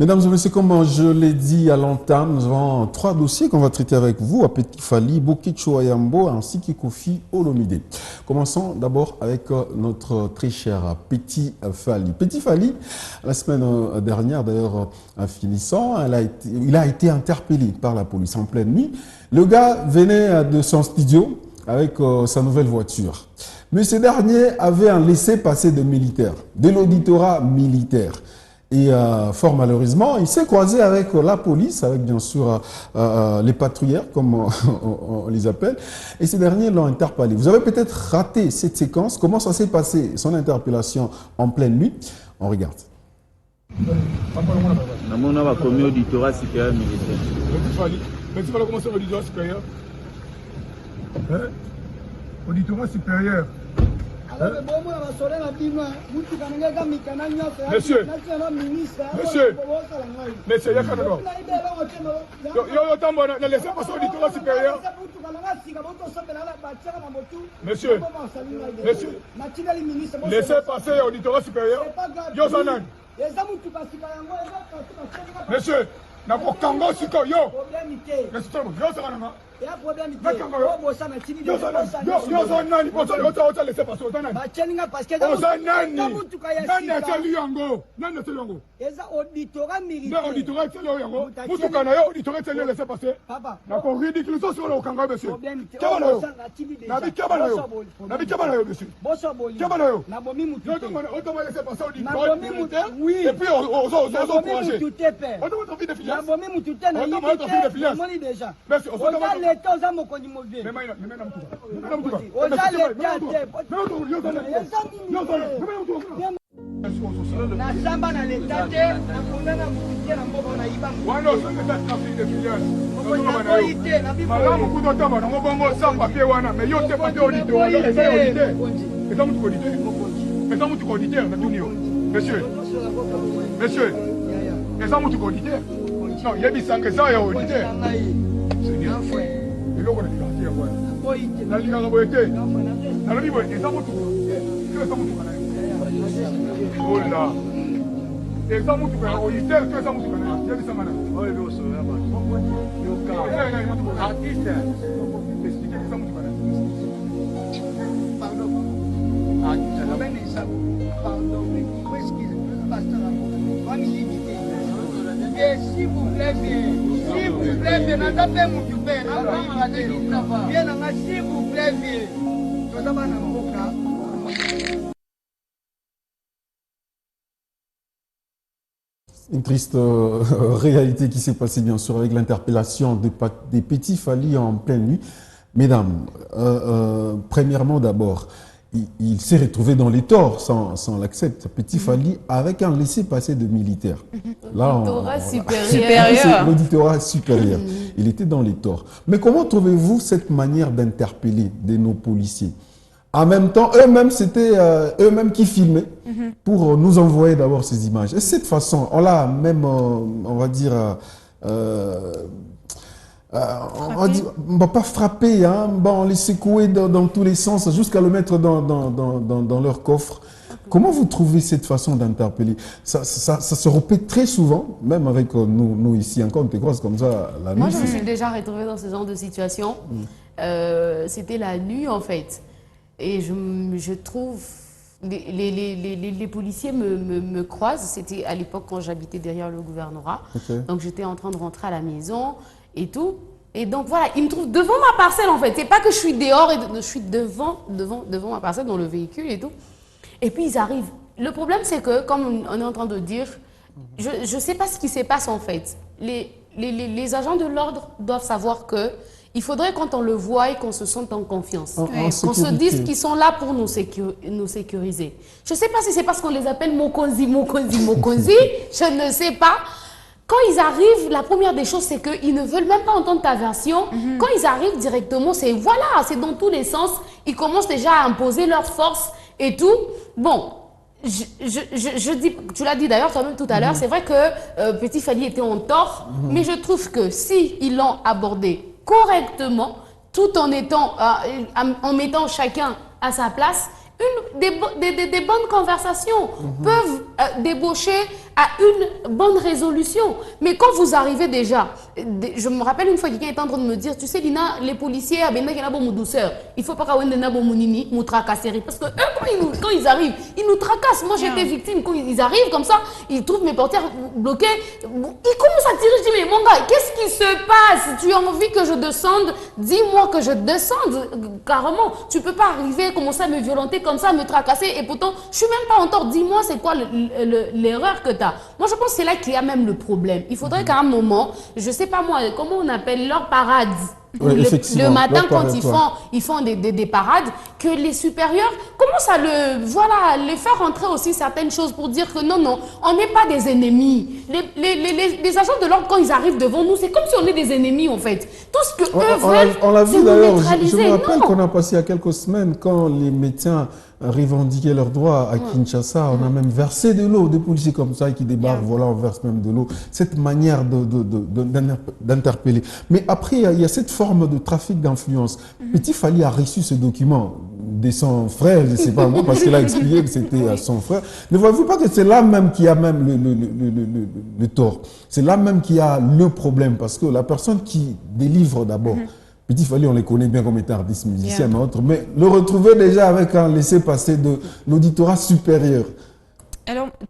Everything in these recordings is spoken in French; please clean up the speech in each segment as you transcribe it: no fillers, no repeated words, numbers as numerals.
Mesdames et messieurs, comme je l'ai dit à l'entame, nous avons trois dossiers qu'on va traiter avec vous, à Petit Fally, Bokitcho Ayambo ainsi que Kofi Olomide. Commençons d'abord avec notre très cher Petit Fally. Petit Fally, la semaine dernière d'ailleurs, en finissant, il a été interpellé par la police en pleine nuit. Le gars venait de son studio avec sa nouvelle voiture. Mais ce dernier avait un laissez-passer de militaire, de l'auditorat militaire. Et fort malheureusement, il s'est croisé avec la police, avec bien sûr les patrouilleurs, comme on les appelle, et ces derniers l'ont interpellé. Vous avez peut-être raté cette séquence. Comment ça s'est passé, son interpellation en pleine nuit? On regarde. On a commis auditorat supérieur militaire. Mais tu vas commencer l'auditorat supérieur. Auditorat supérieur. Monsieur, monsieur, laissez passer l'auditorat supérieur. Monsieur, laissez passer l'auditorat supérieur. Monsieur, non, il y a des sangs ça, il y a audité. Et là, on a dit, s'il vous plaît, s'il vous plaît, Une triste réalité qui s'est passée bien sûr avec l'interpellation des Petits Fally en pleine nuit. Mesdames, premièrement d'abord, il s'est retrouvé dans les torts sans l'accepter, Petit Fally, avec un laissez-passer de militaire. L'auditorat supérieur. L'auditorat supérieur. Il était dans les torts. Mais comment trouvez-vous cette manière d'interpeller de nos policiers? En même temps, eux-mêmes, c'était eux-mêmes qui filmaient pour nous envoyer d'abord ces images. Et cette façon, on l'a même, on va dire, on va pas frapper, hein, bon, on les secouer dans tous les sens jusqu'à le mettre dans leur coffre. Comment vous trouvez cette façon d'interpeller? Ça se répète très souvent, même avec nous ici, encore, on te croise comme ça la nuit. Moi, je me suis déjà retrouvée dans ce genre de situation. C'était la nuit, en fait. Et je trouve... Les policiers me croisent. C'était à l'époque quand j'habitais derrière le gouvernorat. Okay. Donc, j'étais en train de rentrer à la maison et tout. Et donc, voilà, ils me trouvent devant ma parcelle, en fait. C'est pas que je suis dehors, je suis devant ma parcelle, dans le véhicule et tout. Et puis, ils arrivent. Le problème, c'est que, comme on est en train de dire, je ne sais pas ce qui se passe, en fait. Les agents de l'ordre doivent savoir que il faudrait, quand on le voit, qu'on se sente en confiance. Qu'on se dise qu'ils sont là pour nous sécuriser. Je ne sais pas si c'est parce qu'on les appelle Mokonzi. Je ne sais pas. Quand ils arrivent, la première des choses, c'est qu'ils ne veulent même pas entendre ta version. Quand ils arrivent directement, c'est voilà, c'est dans tous les sens. Ils commencent déjà à imposer leur force et tout. Bon, je dis, tu l'as dit d'ailleurs toi-même tout à l'heure, c'est vrai que Petit Fally était en tort, mais je trouve que si ils l'ont abordé correctement, tout en mettant chacun à sa place, des bonnes conversations peuvent débaucher à une bonne résolution. Mais quand vous arrivez déjà, je me rappelle une fois quelqu'un était en train de me dire, tu sais Lina, les policiers, ils douceur. Il faut pas qu'ils tracasserie. Parce que eux, quand ils arrivent, ils nous tracassent. Moi, j'étais victime. Quand ils arrivent comme ça, ils trouvent mes portières bloquées. Ils commencent à tirer. Je dis, mais mon gars, qu'est-ce qui se passe? Tu as envie que je descende? Dis-moi que je descende. Carrément, tu peux pas arriver, commencer à me violenter comme ça, me tracasser. Et pourtant, je suis même pas en tort. Dis-moi, c'est quoi l'erreur que tu as? Moi, je pense que c'est là qu'il y a même le problème. Il faudrait qu'à un moment, je sais pas moi, comment on appelle leur parade. Oui, Le matin, quand ils font des parades, que les supérieurs commencent à les faire entrer aussi certaines choses pour dire que non, on n'est pas des ennemis. Les agents de l'ordre, quand ils arrivent devant nous, c'est comme si on est des ennemis en fait. Tout ce que eux veulent, on l'a vu d'ailleurs, je me rappelle non. qu'on a passé il y a quelques semaines, quand les médecins revendiquaient leurs droits à Kinshasa, on a même versé de l'eau, des policiers comme ça qui débarquent, voilà, on verse même de l'eau. Cette manière d'interpeller. Mais après, il y a cette forme de trafic d'influence. Petit Fally a reçu ce document de son frère, je ne sais pas moi, parce qu'il a expliqué que c'était son frère. Ne voyez-vous pas que c'est là même qu'il y a même le tort? C'est là même qu'il y a le problème, parce que la personne qui délivre d'abord, Petit Fally, on les connaît bien comme étant artistes, musiciens, mais le retrouver déjà avec un laissez-passer de l'auditorat supérieur.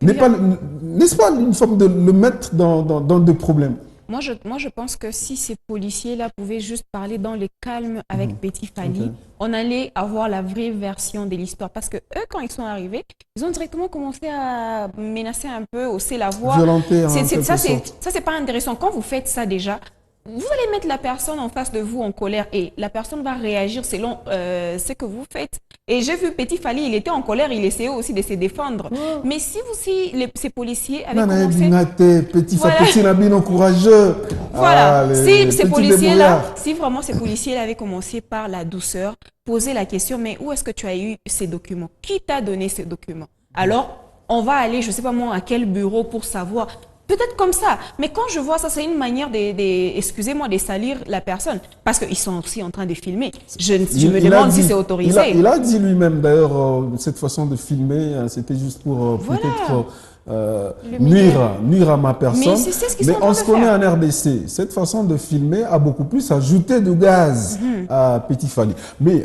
N'est-ce pas une forme de le mettre dans des problèmes? Moi, je pense que si ces policiers-là pouvaient juste parler dans le calme avec Petit Fally, on allait avoir la vraie version de l'histoire. Parce que eux, quand ils sont arrivés, ils ont directement commencé à menacer un peu, hausser la voix. Violenter, ça, c'est pas intéressant. Quand vous faites ça déjà, vous allez mettre la personne en face de vous en colère et la personne va réagir selon ce que vous faites. Et j'ai vu Petit Fally, il était en colère, il essayait aussi de se défendre. Mais si ces policiers avaient commencé... Petit Fally, courageux. Voilà, si ces policiers-là, si vraiment ces policiers-là avaient commencé par la douceur, poser la question, mais où est-ce que tu as eu ces documents? Qui t'a donné ces documents? Alors, on va aller, je ne sais pas moi, à quel bureau pour savoir... Peut-être comme ça, mais quand je vois ça, c'est une manière excusez-moi, de salir la personne, parce qu'ils sont aussi en train de filmer. Je me demande si c'est autorisé. Il a dit lui-même, d'ailleurs, cette façon de filmer, c'était juste pour peut-être nuire à ma personne. Mais on se connaît en RDC. Cette façon de filmer a beaucoup plus ajouté de gaz à Petit Fally. Mais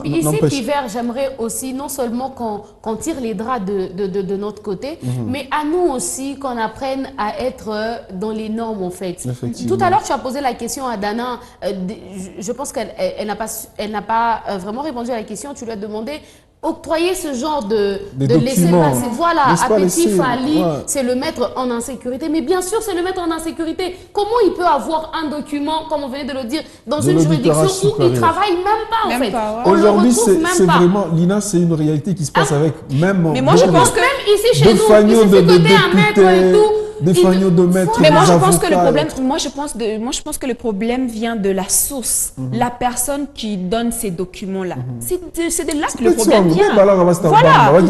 ici, Pivert, j'aimerais aussi non seulement qu'on tire les draps de notre côté, mais à nous aussi qu'on apprenne à être dans les normes en fait. Tout à l'heure, tu as posé la question à Dana. Je pense qu'elle n'a pas vraiment répondu à la question. Tu lui as demandé octroyer ce genre de laisser-passer. Voilà, à Petit Fally, c'est le mettre en insécurité. Mais bien sûr, c'est le mettre en insécurité. Comment il peut avoir un document, comme on venait de le dire, dans une juridiction où il ne travaille même pas, en fait. Aujourd'hui, c'est vraiment, Lina, c'est une réalité qui se passe avec même... Mais moi, je pense que même ici, chez nous, il suffit que tu aies un maître et tout. Des fagnots de maître. Mais moi, je pense que le problème, je pense que le problème vient de la source, la personne qui donne ces documents-là. C'est de là que le problème vient. Voilà.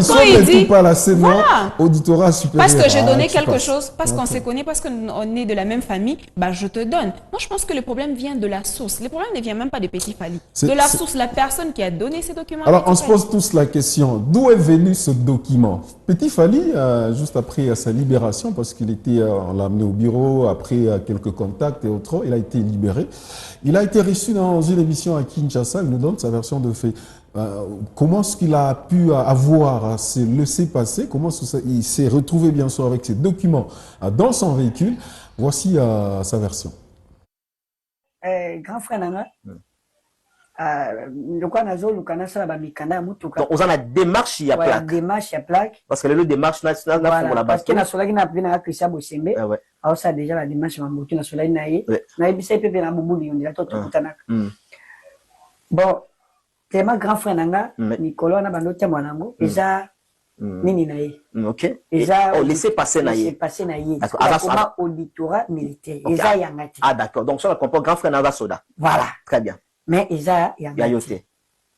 Quand il dit, auditorat supérieur. Parce que j'ai donné quelque chose, parce qu'on se connaît, parce qu'on est de la même famille, bah je te donne. Moi, je pense que le problème vient de la source. Le problème ne vient même pas de Petit Fally. De la source, la personne qui a donné ces documents. Alors, on se pose tous la question, d'où est venu ce document? Petit Fally, juste après sa libération, parce qu'il on l'a amené au bureau, après quelques contacts et autres, il a été libéré. Il a été reçu dans une émission à Kinshasa, il nous donne sa version de fait. Comment est-ce qu'il a pu avoir à se laisser passer? Comment il s'est retrouvé bien sûr avec ces documents dans son véhicule? Voici sa version. Grand frère Nana, donc on a la démarche il y a plaque. Démarche à plaque. Parce que le démarche nationale pour la parce que na sola na pena Christian Bosembe. Alors ça déjà la démarche mambuki na sola naie. Na ibisa pepe na bubuli on dirait tout kutana. Bon, tellement grand frère Nanga, Nicolas na bandotia mwanango, eza nini naie. OK. Eza laisser passer naie. Laisser passer naie. D'accord. Auditorat militaire. Eza yangati. Ah d'accord. Donc ça on comprend grand frère Nanga Soda. Voilà. Très bien. Mais Isa yangati.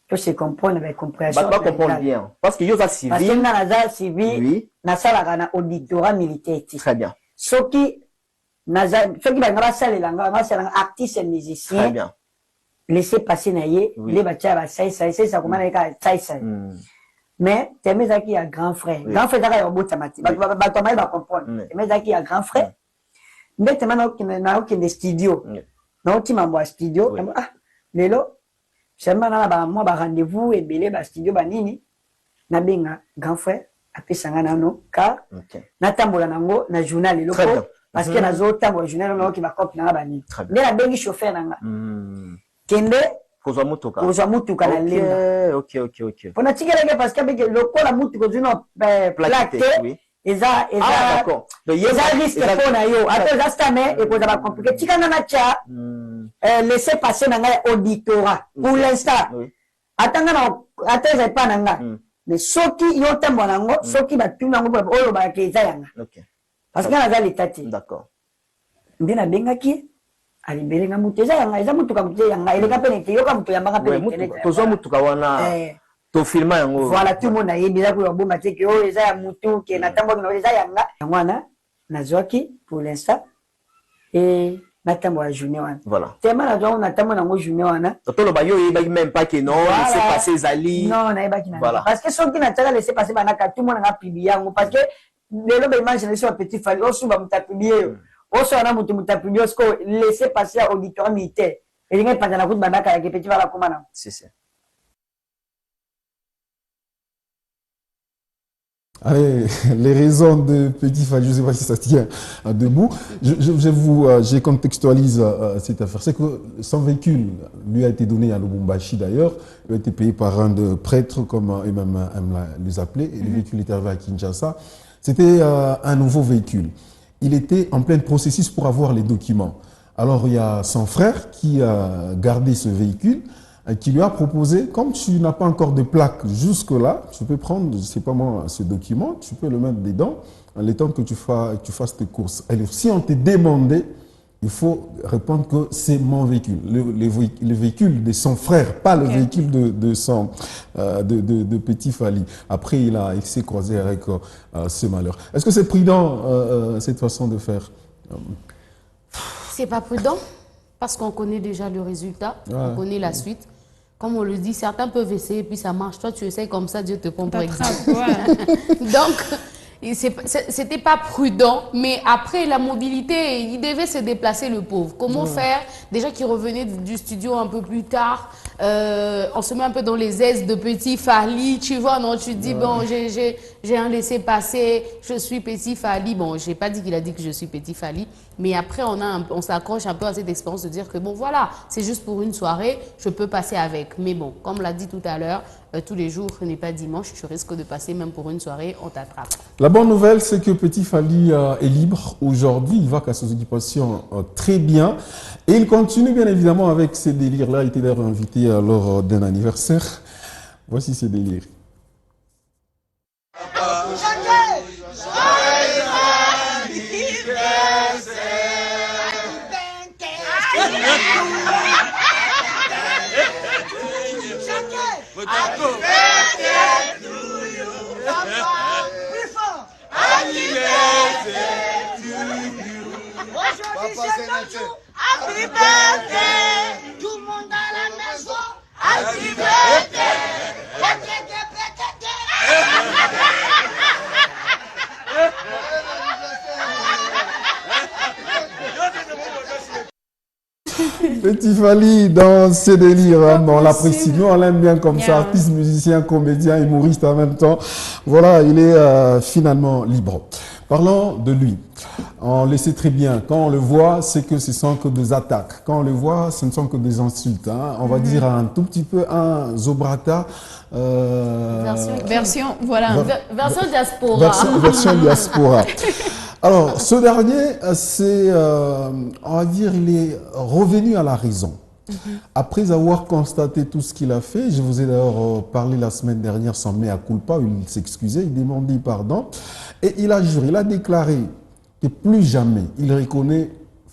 Que se comprendre avec compréhension. Pas comprendre bien. Parce que yoza civil. Parce que naza civil, na sala na auditorat militaire. Très bien. Soki bangaba salelanga basala artiste et musicien. Très bien. Laisser passer naie, les bacha ba sai ça comment na ka sai. Mais Témé Zaki a grand frère. Grand frère Zaki a un beau tamati. Batomai va comprendre. Témé Zaki a grand frère. Mais Témé n'a aucun studio. Non, tu m'envoies studio. Ah, Lélo, seulement là, moi, rendez-vous et belé, studio, banini. Na benga grand frère, après sangana no, car natambola nango na journal le loco. Parce que nazo tambola journal no qui va copie na bani. Mais la bengi chauffeur nanga. Kende Kozwa mutuka na lenda. Ok. Pona tigela parce que le ko la mutuka zino plaqué. Eza d'accord. Eza risque pona yo. Après ça stame et ko za ba compliqué. Tikana na cha laisser passer nanga auditorat pour l'instant. Atanga na ateza pa nanga. Mais soki yo tambo nango, soki ba tuna ngo oyo ba keza yanga. Parce que na l'état. D'accord. Ndina bengaki alibere nga mutu eza mutuka mutu yanga eleka pene te yoka mutu yamba pene internet tozo mutuka wana to filma yango voilà tout le monde ayebi za ko bomba te ke o eza ya mutu ke na tambo na eza yanga wana nazwaki pour l'instant et na tambo ya journée wana voilà tellement na tambo na ngo journée wana tolo ba yo yeba même pas que non laisser passer zali non na yeba kina parce que soki na tala laisser passer banaka tout le monde na publier yango parce que lelo ba imagine sur petit fali o suba mutapublier Oso na mutu mutapulio sko laisser passer à auditoire militaire. Et les pendant la route bandaka ya petit va la commande. C'est. Allez, les raisons de Petit Fally, je ne sais pas si ça tient debout. Je contextualise cette affaire. C'est que son véhicule lui a été donné à Lubumbashi d'ailleurs. Il a été payé par un de prêtres, comme eux-mêmes aiment les appeler. Et le véhicule est arrivé à Kinshasa. C'était un nouveau véhicule. Il était en plein processus pour avoir les documents. Alors il y a son frère qui a gardé ce véhicule, qui lui a proposé, comme tu n'as pas encore de plaque jusque-là, tu peux prendre, je ne sais pas moi, ce document, tu peux le mettre dedans, le temps que tu fasses tes courses. Alors, si on te demandait, il faut répondre que c'est mon véhicule, le véhicule de son frère, pas le véhicule de Petit Fally. Après, il s'est croisé avec ce malheur. Est-ce que c'est prudent, cette façon de faire? C'est pas prudent, parce qu'on connaît déjà le résultat, on connaît la suite. Comme on le dit, certains peuvent essayer, puis ça marche. Toi, tu essayes comme ça, Dieu te prend pour exemple. Donc, c'était pas prudent, mais après la mobilité, il devait se déplacer le pauvre. Comment faire? Déjà qu'il revenait du studio un peu plus tard, on se met un peu dans les aises de Petit Fally, tu vois, non? Tu te dis, bon, j'ai un laissez-passer, je suis Petit Fally. Bon, j'ai pas dit qu'il a dit que je suis Petit Fally, mais après on s'accroche un peu à cette expérience de dire que bon, voilà, c'est juste pour une soirée, je peux passer avec. Mais bon, comme l'a dit tout à l'heure, tous les jours n'est pas dimanche, tu risques de passer même pour une soirée, on t'attrape. La bonne nouvelle, c'est que Petit Fally est libre aujourd'hui, il va qu'à ses occupations très bien. Et il continue bien évidemment avec ces délires-là. Il était d'ailleurs invité lors d'un anniversaire. Voici ces délires. Happy birthday, tout le monde à la maison. Happy birthday, Petit Fally dans ses délires, hein, on l'apprécie, nous on l'aime bien comme ça, artiste, musicien, comédien, humoriste en même temps. Voilà, il est finalement libre. Parlons de lui. On le sait très bien, quand on le voit, c'est que ce ne sont que des attaques. Quand on le voit, ce ne sont que des insultes. Hein. On va dire un tout petit peu un Zobrata. Version diaspora. Version diaspora. Alors, ce dernier, c'est, on va dire, il est revenu à la raison. Après avoir constaté tout ce qu'il a fait, je vous ai d'ailleurs parlé la semaine dernière, son mea culpa, il s'excusait, il demandait pardon. Et il a juré, il a déclaré que plus jamais il reconnaît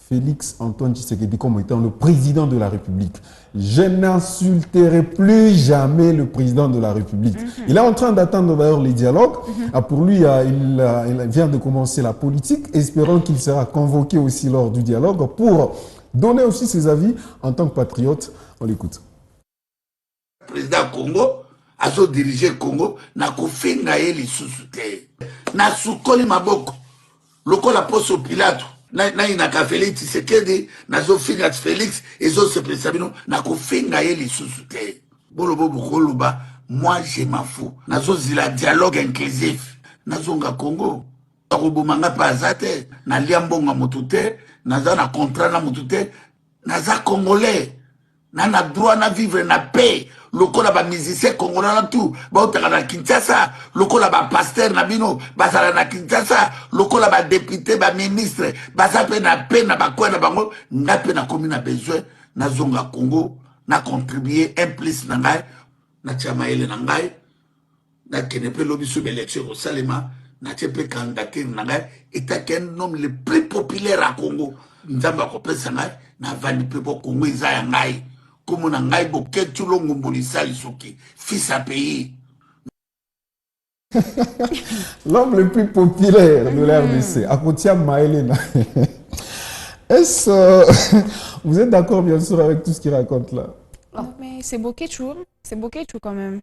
Félix Antoine Tshisekedi comme étant le président de la République. Je n'insulterai plus jamais le président de la République. Il est en train d'attendre d'ailleurs les dialogues. Pour lui, il vient de commencer la politique. Espérons qu'il sera convoqué aussi lors du dialogue pour donner aussi ses avis en tant que patriote. On l'écoute. Président Congo, azo diriger Congo na kofinga ye lisusu te na sukoli maboko lokola poso Pilato na inaka Félix Tshisekedi nazo finga Félix ezo sepesa bino na kofinga ye lisusu te bolobo bokoluba moi je m'en fous nazo zila dialogue inclusif nazonga Congo akobomanga pa azate na liambonga motute naza na contrat na motute naza congolais na droit na vivre na paix lokola ba musicien congolais na tout ba otaka na Kinshasa lokola ba pasteur na bino basala na Kinshasa lokola ba député ba ministre baza pe na paix na ba na bango ngape na komi na besoin na zonga Congo na contribuer un plus na ngai na chamaele na ngai na kenepe lobi sous élection au Salema na tepe candidature na ngai était un homme le plus populaire à Congo nzamba ko pesa ngai na vandi pe po Congo za ya ngai comme na ngai boketu longo mbolisa lisuki fils à pays. L'homme le plus populaire de l'RDC, Akotia Maëlena. Est-ce vous êtes d'accord bien sûr avec tout ce qu'il raconte là? Non, mais c'est Bokechu quand même.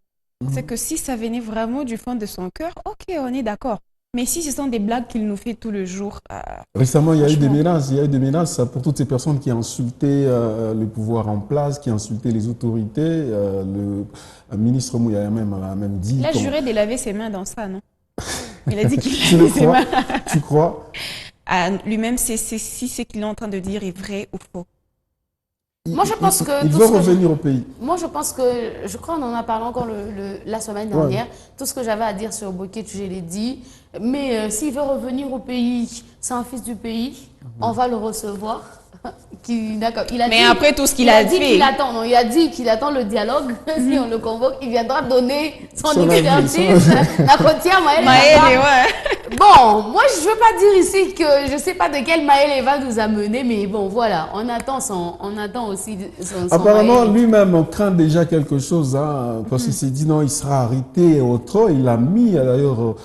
C'est que si ça venait vraiment du fond de son cœur, ok, on est d'accord. Mais si ce sont des blagues qu'il nous fait tout le jour... Récemment, il y a eu des menaces pour toutes ces personnes qui ont insulté le pouvoir en place, qui ont insulté les autorités. Le ministre Mouya a même dit... Il a juré de laver ses mains dans ça, non? Il a dit qu'il lavait ses mains. Tu crois? Lui-même, si ce qu'il est en train de dire est vrai ou faux. Moi, je pense que... Il veut revenir au pays. Moi, je pense que... Je crois qu'on en a parlé encore la semaine dernière. Ouais. Tout ce que j'avais à dire sur Boketu, je l'ai dit. Mais s'il veut revenir au pays, c'est un fils du pays. On va le recevoir. Mais après tout ce qu'il a fait... Il a dit qu'il attend le dialogue. Si on le convoque, il viendra donner son expertise. La côtière Maëlle. Bon, moi, je ne veux pas dire ici que je ne sais pas de quel Maëlle va nous amener, mais bon, voilà, on attend aussi son apparemment, lui-même craint déjà quelque chose, hein, parce qu'il s'est dit non, il sera arrêté et autre. Il a mis d'ailleurs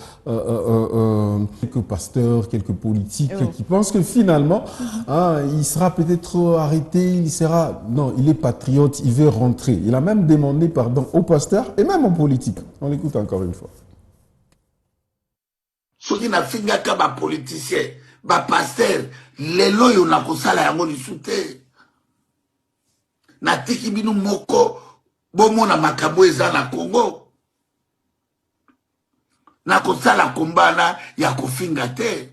quelques pasteurs, quelques politiques qui pensent que finalement, il sera peut-être arrêté, il sera... Non, il est patriote, il veut rentrer. Il a même demandé pardon aux pasteurs et même aux politiques. On l'écoute encore une fois. Soki na finga ka ba politicien, ba pasteur, lelo yo na kosala yango lisute. Na tiki binu moko, bomo na makabo eza na Congo. Na kosala kombana ya kofinga te.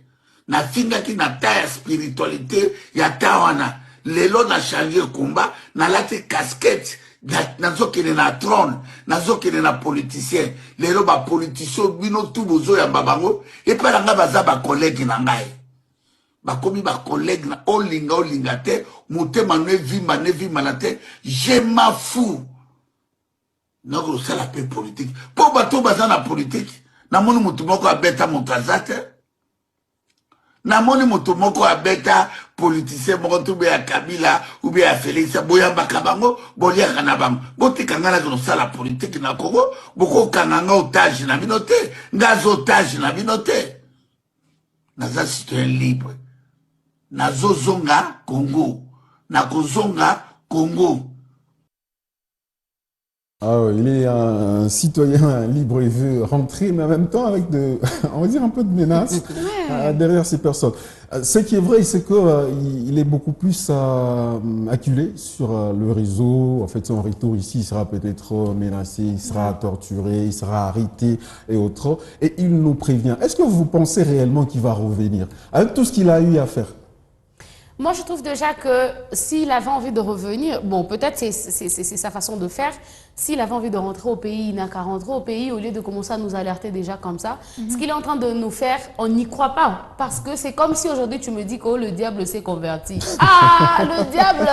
Na finga ki na ta ya spiritualité ya ta wana. Lelo na changer combat, na late casquette. Nazo kene na trône, nazo kene na politicien. Lelo ba politicien bino tout bozo ya babango et pa nga baza ba collègue na ngai. Ba komi ba collègue na olinga te, motema ne vima na te, je m'en fous. Nako c'est la paix politique. Po bato baza na politique, na moni mutu moko abeta montazate. Na moni mutu moko abeta politicien moko tube ya Kabila ou bien ya Félix boya bakabango bolia kana bango botika ngana ko sala politique na Congo boko kananga otage na binote ngazo otage na binote naza citoyen libre nazo zonga Congo na kozonga Congo. Ah oui, il est un citoyen libre et veut rentrer, mais en même temps avec on va dire un peu de menace derrière ces personnes. Ce qui est vrai, c'est qu'il est beaucoup plus acculé sur le réseau. En fait, son retour ici, il sera peut-être menacé, il sera torturé, il sera arrêté et autres. Et il nous prévient. Est-ce que vous pensez réellement qu'il va revenir avec tout ce qu'il a eu à faire? Moi, je trouve déjà que s'il avait envie de revenir, bon, peut-être c'est sa façon de faire. S'il avait envie de rentrer au pays, il n'a qu'à rentrer au pays au lieu de commencer à nous alerter déjà comme ça. Ce qu'il est en train de nous faire, on n'y croit pas. Parce que c'est comme si aujourd'hui tu me dis que le diable s'est converti. Ah, le diable,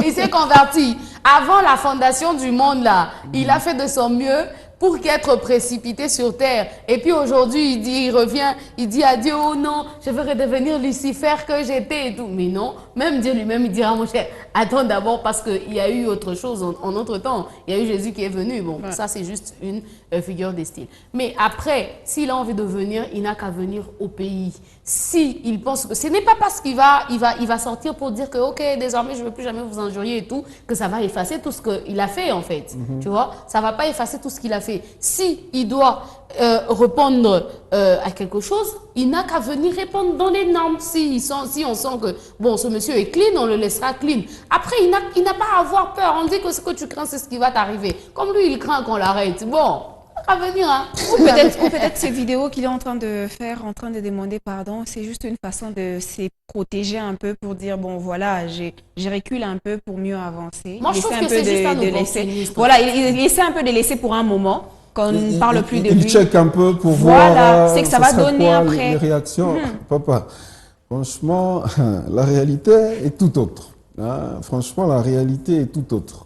il s'est converti. Avant la fondation du monde, là, il a fait de son mieux pour qu'être précipité sur terre. Et puis aujourd'hui, il revient, il dit à Dieu, oh non, je veux redevenir Lucifer que j'étais et tout. Mais non, même Dieu lui-même, il dira, mon cher, attends d'abord parce qu'il y a eu autre chose en autre temps. Il y a eu Jésus qui est venu. Bon, ça c'est juste une figure de style. Mais après, s'il a envie de venir, il n'a qu'à venir au pays. Si il pense que ce n'est pas parce qu'il va sortir pour dire que, ok, désormais, je ne veux plus jamais vous injurier et tout, que ça va effacer tout ce qu'il a fait, en fait. Tu vois, ça ne va pas effacer tout ce qu'il a fait. Si il doit répondre à quelque chose, il n'a qu'à venir répondre dans les normes. Si on sent que, bon, ce monsieur est clean, on le laissera clean. Après, il n'a pas à avoir peur. On dit que ce que tu crains, c'est ce qui va t'arriver. Comme lui, il craint qu'on l'arrête. Bon, à venir, hein. Ou peut-être ces vidéos qu'il est en train de faire, en train de demander pardon, c'est juste une façon de se protéger un peu pour dire, bon, voilà, j'ai reculé un peu pour mieux avancer. Moi, je trouve que c'est juste un laisser. Voilà, il essaie un peu de laisser pour un moment. Qu'on ne parle plus de lui. Il check un peu pour voir c'est que ça va donner après. Les réactions. Papa, franchement, la réalité est tout autre. Hein? Franchement, la réalité est tout autre.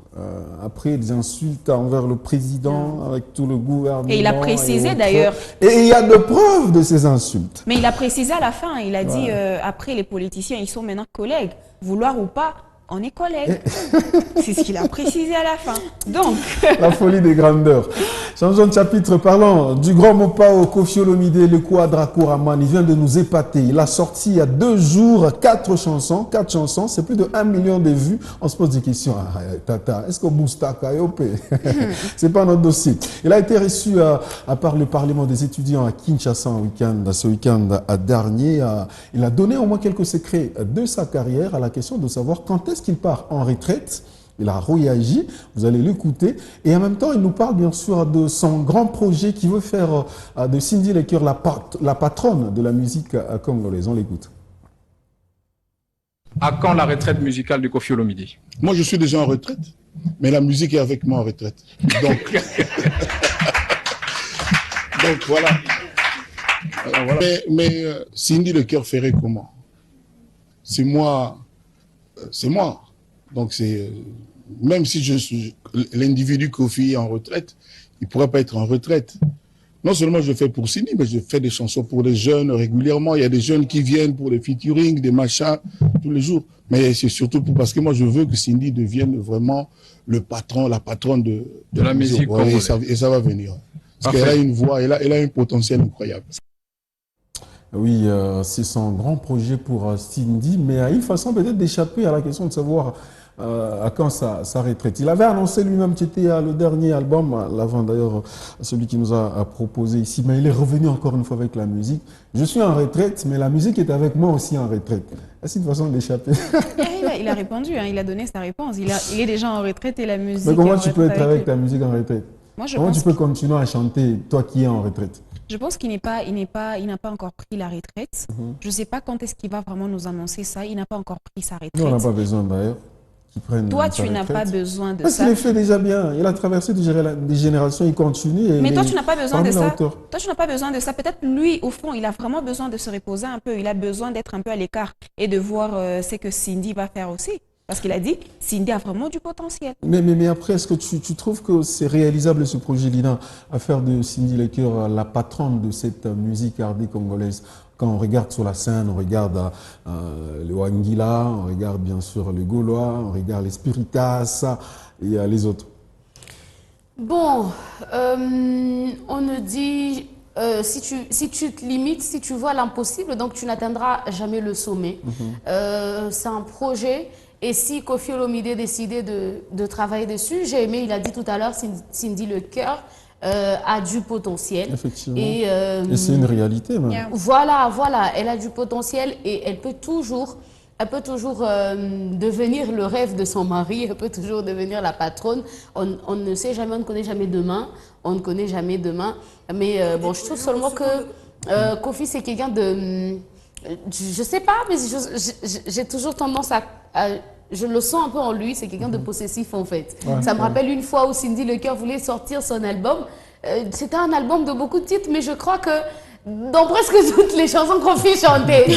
Après, des insultes envers le président, avec tout le gouvernement. Et il a précisé d'ailleurs. Et il y a de preuves de ces insultes. Mais il a précisé à la fin, il a dit, après les politiciens, ils sont maintenant collègues. Vouloir ou pas, on est collègues. C'est ce qu'il a précisé à la fin. Donc. La folie des grandeurs. Changeons de chapitre, parlons du grand Mopao Koffi Olomide, le Quadra Koraman. Il vient de nous épater. Il a sorti il y a 2 jours 4 chansons. 4 chansons, c'est plus de 1 million de vues. On se pose des questions. Ah, tata, est-ce qu'on booste ta Kayope? C'est pas notre dossier. Il a été reçu par le Parlement des étudiants à Kinshasa ce week-end dernier. Il a donné au moins quelques secrets de sa carrière à la question de savoir quand est-ce qu'il part en retraite. Il a réagi, vous allez l'écouter. Et en même temps, il nous parle bien sûr de son grand projet qui veut faire de Cindy Lecoeur la patronne de la musique congolaise. On l'écoute. À quand la retraite musicale de Koffi Olomide? Moi, je suis déjà en retraite, mais la musique est avec moi en retraite. Donc, donc voilà. Mais Cindy Lecoeur ferait comment? C'est moi. C'est moi. Donc, même si je suis l'individu Koffi est en retraite, il ne pourrait pas être en retraite. Non seulement je fais pour Cindy, mais je fais des chansons pour les jeunes régulièrement. Il y a des jeunes qui viennent pour des featuring, des machins, tous les jours. Mais c'est surtout parce que moi, je veux que Cindy devienne vraiment le patron, la patronne de la musique. Ouais, et ça va venir. Parce qu'elle a une voix, elle a un potentiel incroyable. Oui, c'est son grand projet pour Cindy, mais à une façon peut-être d'échapper à la question de savoir à quand sa retraite. Il avait annoncé lui-même que c'était le dernier album, l'avant d'ailleurs, celui qui nous a proposé ici, mais il est revenu encore une fois avec la musique. Je suis en retraite, mais la musique est avec moi aussi en retraite. C'est une façon d'échapper. Il a répondu, hein, il a donné sa réponse. Il est déjà en retraite et la musique. Mais comment tu peux être avec ta musique en retraite? Comment tu peux continuer à chanter, toi qui es en retraite? Je pense qu'il n'a pas encore pris la retraite. Je ne sais pas quand est-ce qu'il va vraiment nous annoncer ça. Il n'a pas encore pris sa retraite. Nous, on n'a pas besoin d'ailleurs. Toi, tu n'as pas besoin de ça. Parce qu'il le fait déjà bien. Il a traversé des générations, il continue. Mais toi, tu n'as pas besoin de ça. Toi, tu n'as pas besoin de ça. Peut-être lui, au fond, il a vraiment besoin de se reposer un peu. Il a besoin d'être un peu à l'écart et de voir ce que Cindy va faire aussi. Parce qu'il a dit, Cindy a vraiment du potentiel. Mais après, est-ce que tu trouves que c'est réalisable ce projet, Lina, à faire de Cindy Lecoeur la patronne de cette musique hardie congolaise? Quand on regarde sur la scène, on regarde le Wangila, on regarde bien sûr le Gaulois, on regarde les Spiritas et les autres. Bon, on ne dit... si tu te limites, si tu vois l'impossible, donc tu n'atteindras jamais le sommet. C'est un projet. Et si Koffi Olomide décidait de travailler dessus, j'ai aimé, il a dit tout à l'heure, Cindy Lecoeur a du potentiel. Effectivement. Et c'est une réalité même. Voilà, elle a du potentiel et elle peut toujours devenir le rêve de son mari, elle peut toujours devenir la patronne. On ne sait jamais, on ne connaît jamais demain. On ne connaît jamais demain. Mais bon, je trouve seulement que Koffi, c'est quelqu'un de... Je sais pas, mais j'ai toujours tendance à je le sens un peu en lui, c'est quelqu'un de possessif en fait. Ça me rappelle une fois où Cindy Lecoeur voulait sortir son album. C'était un album de beaucoup de titres, mais je crois que dans presque toutes les chansons Kofi chantait.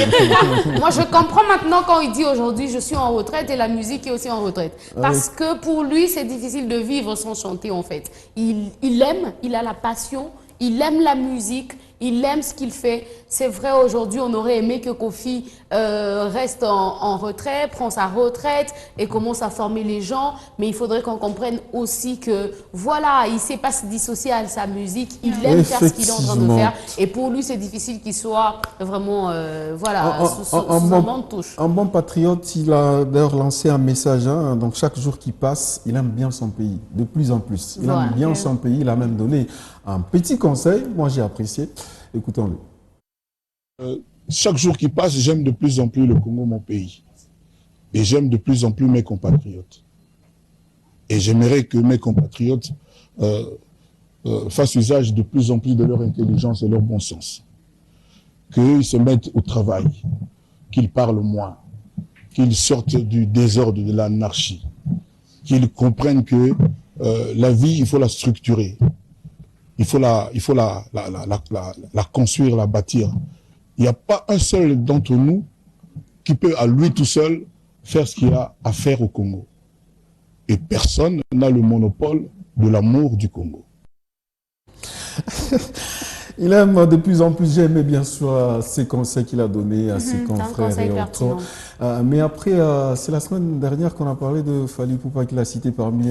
Moi, je comprends maintenant quand il dit aujourd'hui, je suis en retraite et la musique est aussi en retraite. Parce que pour lui, c'est difficile de vivre sans chanter, en fait. Il aime, il a la passion, il aime la musique, il aime ce qu'il fait. C'est vrai, aujourd'hui, on aurait aimé que Kofi reste en retrait, prend sa retraite et commence à former les gens. Mais il faudrait qu'on comprenne aussi que, voilà, il ne sait pas se dissocier à sa musique. Il aime faire ce qu'il est en train de faire. Et pour lui, c'est difficile qu'il soit vraiment, voilà, sous un vent de touche. Un bon patriote, il a d'ailleurs lancé un message. Hein, donc, chaque jour qui passe, il aime bien son pays, de plus en plus. Il aime bien son pays. Il a même donné un petit conseil. Moi, j'ai apprécié. Écoutons-le. Chaque jour qui passe, j'aime de plus en plus le Congo, mon pays. Et j'aime de plus en plus mes compatriotes. Et j'aimerais que mes compatriotes fassent usage de plus en plus de leur intelligence et leur bon sens. Qu'ils se mettent au travail, qu'ils parlent moins, qu'ils sortent du désordre, de l'anarchie, qu'ils comprennent que la vie, il faut la structurer. Il faut la construire, la bâtir. Il n'y a pas un seul d'entre nous qui peut à lui tout seul faire ce qu'il a à faire au Congo. Et personne n'a le monopole de l'amour du Congo. Il aime de plus en plus, j'ai aimé bien sûr ces conseils qu'il a donnés à ses confrères et autres. Mais après, c'est la semaine dernière qu'on a parlé de Fally Ipupa qu'il a cité parmi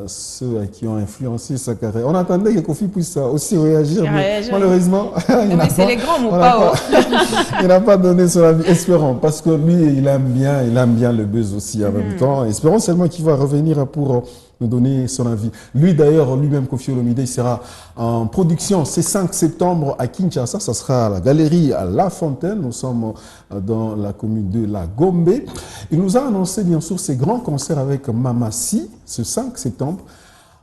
ceux qui ont influencé sa carrière. On attendait que Kofi puisse aussi réagir, mais malheureusement, il n'a pas donné son avis. Espérons, parce que lui, il aime bien le buzz aussi en même temps. Espérons seulement qu'il va revenir pour nous donner son avis. Lui d'ailleurs, lui-même, Koffi Olomide, il sera en production ce 5 septembre à Kinshasa. Ça sera à la galerie à La Fontaine. Nous sommes dans la commune de La Gombe. Il nous a annoncé bien sûr ses grands concerts avec Mamassi ce 5 septembre.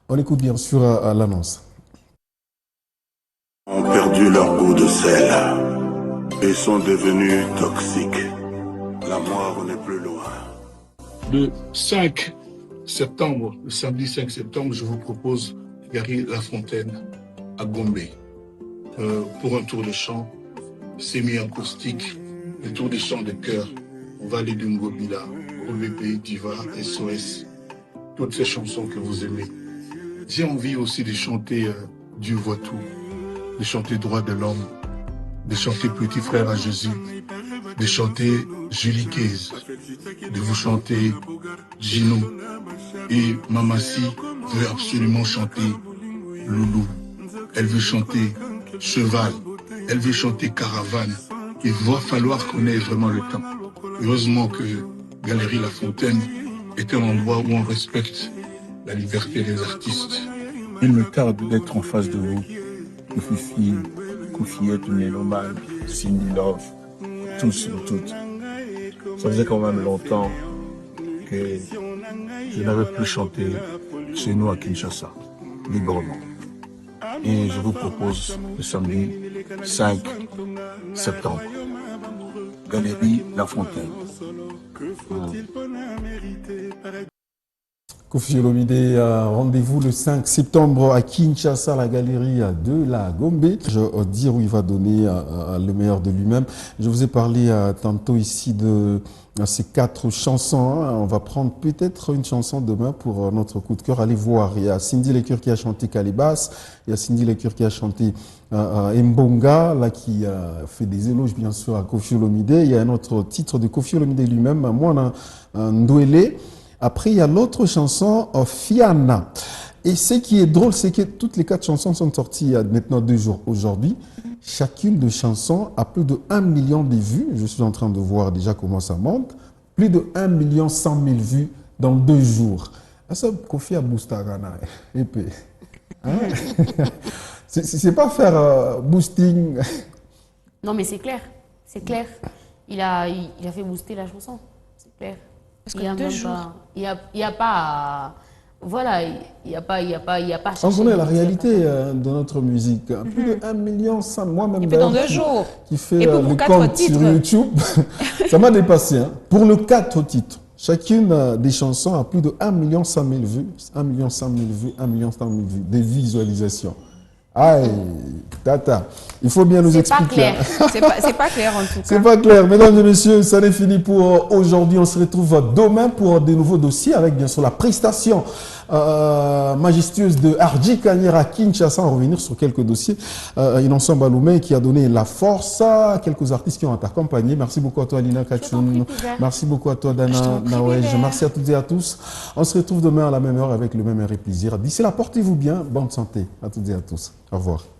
On écoute bien sûr l'annonce. Ont perdu leur goût de sel et sont devenus toxiques. La mort n'est plus loin. Le 5 septembre, le samedi 5 septembre, je vous propose Galerie La Fontaine à Gombe pour un tour de chant semi-acoustique, le tour des chants de chœur, Vallée du Ngobila, OVP, Diva, SOS, toutes ces chansons que vous aimez. J'ai envie aussi de chanter Dieu voit tout, de chanter Droit de l'homme, de chanter Petit frère à Jésus, de chanter Julie Kez, de vous chanter Gino. Et Mamassi veut absolument chanter Loulou. Elle veut chanter Cheval. Elle veut chanter Caravane. Il va falloir qu'on ait vraiment le temps. Heureusement que Galerie La Fontaine est un endroit où on respecte la liberté des artistes. Il me tarde d'être en face de vous. Kofi, Kofiette, Méloman, Cindy Love, tous et toutes. Ça faisait quand même longtemps que je n'avais plus chanté chez nous à Kinshasa, librement. Et je vous propose le samedi 5 septembre, Galerie La Fontaine. Koffi Olomide, rendez-vous le 5 septembre à Kinshasa, la galerie de La Gombe. Je veux dire où il va donner le meilleur de lui-même. Je vous ai parlé tantôt ici de ces 4 chansons. On va prendre peut-être une chanson demain pour notre coup de cœur. Allez voir, il y a Cindy Lecure qui a chanté Calibas, il y a Cindy Lecure qui a chanté Mbonga, là qui fait des éloges bien sûr à Koffi Olomide. Il y a un autre titre de Koffi Olomide lui-même, Mwana Ndwele. Après, il y a l'autre chanson, Fiana. Et ce qui est drôle, c'est que toutes les 4 chansons sont sorties il y a maintenant 2 jours aujourd'hui. Chacune de chansons a plus de 1 million de vues. Je suis en train de voir déjà comment ça monte. Plus de 1 100 000 vues dans 2 jours. Ça, Kofi a boosté et puis, hein? C'est pas faire boosting. Non, mais c'est clair. C'est clair. Il a fait booster la chanson. C'est clair. Parce que 2 jours. Il n'y a pas. Voilà, il n'y a pas. On connaît la réalité de notre musique. Plus de 1 million 100 000. Moi-même, dans 2 jours. Qui fait le compte sur YouTube, ça m'a dépassé. Hein. Pour le 4 titres, chacune des chansons a plus de 1 100 000 vues. 1 100 000 vues, 1 100 000 vues, des visualisations. Aïe. Tata, il faut bien nous expliquer. C'est pas clair en tout cas. C'est pas clair. Mesdames et messieurs, ça n'est fini pour aujourd'hui. On se retrouve demain pour de nouveaux dossiers avec bien sûr la prestation majestueuse de Hardy Kanyera Kinshasa. On va revenir sur quelques dossiers. Innocent Baloumé qui a donné la force à quelques artistes qui ont accompagné. Merci beaucoup à toi, Lina Kachun. Merci beaucoup à toi, Dana Nawej. Merci à toutes et à tous. On se retrouve demain à la même heure avec le même air et plaisir. D'ici là, portez-vous bien. Bonne santé à toutes et à tous. Au revoir.